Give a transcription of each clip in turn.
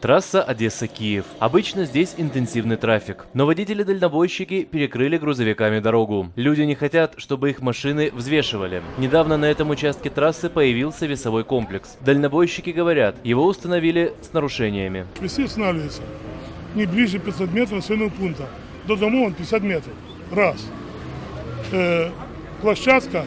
Трасса Одесса-Киев. Обычно здесь интенсивный трафик, но водители-дальнобойщики перекрыли грузовиками дорогу. Люди не хотят, чтобы их машины взвешивали. Недавно на этом участке трассы появился весовой комплекс. Дальнобойщики говорят, его установили с нарушениями. Весы устанавливаются не ближе 500 метров населенного пункта. До домов 50 метров. Раз. Площадка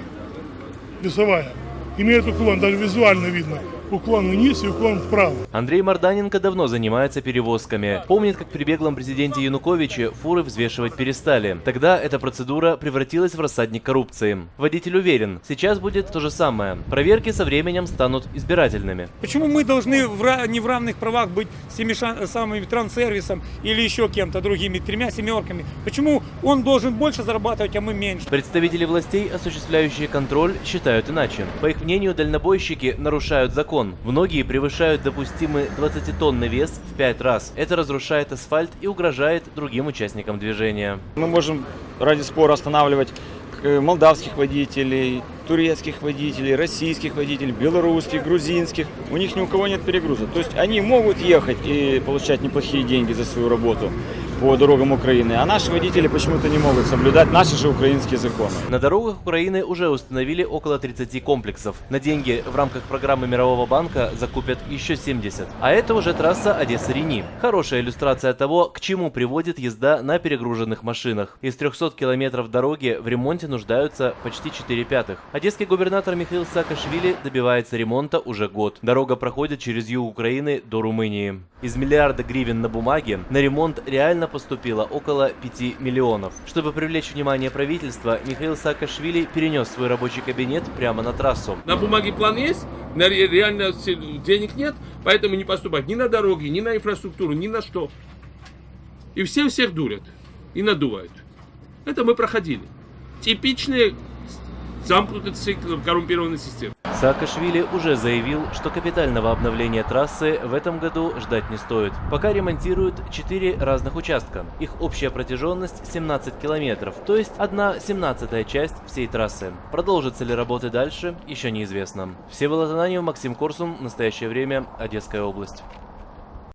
весовая имеет уклон, даже визуально видно. Уклон вниз и уклон вправо. Андрей Марданенко давно занимается перевозками. Помнит, как при беглом президенте Януковиче фуры взвешивать перестали. Тогда эта процедура превратилась в рассадник коррупции. Водитель уверен, сейчас будет то же самое. Проверки со временем станут избирательными. Почему мы должны не в равных правах быть с теми самыми Транссервисом или еще кем-то другими, тремя семерками? Почему он должен больше зарабатывать, а мы меньше? Представители властей, осуществляющие контроль, считают иначе. По их мнению, дальнобойщики нарушают закон. Многие превышают допустимый 20-тонный вес в 5 раз. Это разрушает асфальт и угрожает другим участникам движения. Мы можем ради спора останавливать молдавских водителей, турецких водителей, российских водителей, белорусских, грузинских. У них ни у кого нет перегруза. То есть они могут ехать и получать неплохие деньги за свою работу по дорогам Украины, а наши водители почему-то не могут соблюдать наши же украинские законы. На дорогах Украины уже установили около 30 комплексов. На деньги в рамках программы Мирового банка закупят еще 70. А это уже трасса Одесса-Рени. Хорошая иллюстрация того, к чему приводит езда на перегруженных машинах. Из 300 километров дороги в ремонте нуждаются почти 4/5. Одесский губернатор Михаил Саакашвили добивается ремонта уже год. Дорога проходит через юг Украины до Румынии. Из миллиарда гривен на бумаге на ремонт реально поступило около 5 миллионов. Чтобы привлечь внимание правительства, Михаил Саакашвили перенес свой рабочий кабинет прямо на трассу. На бумаге план есть, реально денег нет, поэтому не поступать ни на дороги, ни на инфраструктуру, ни на что. И все всех дурят и надувают. Это мы проходили. Типичный замкнутый цикл коррумпированной системы. Саакашвили уже заявил, что капитального обновления трассы в этом году ждать не стоит. Пока ремонтируют 4 разных участка. Их общая протяженность 17 километров, то есть 1/17 часть всей трассы. Продолжатся ли работы дальше, еще неизвестно. Всеволод Ананьев, Максим Корсун. В настоящее время Одесская область.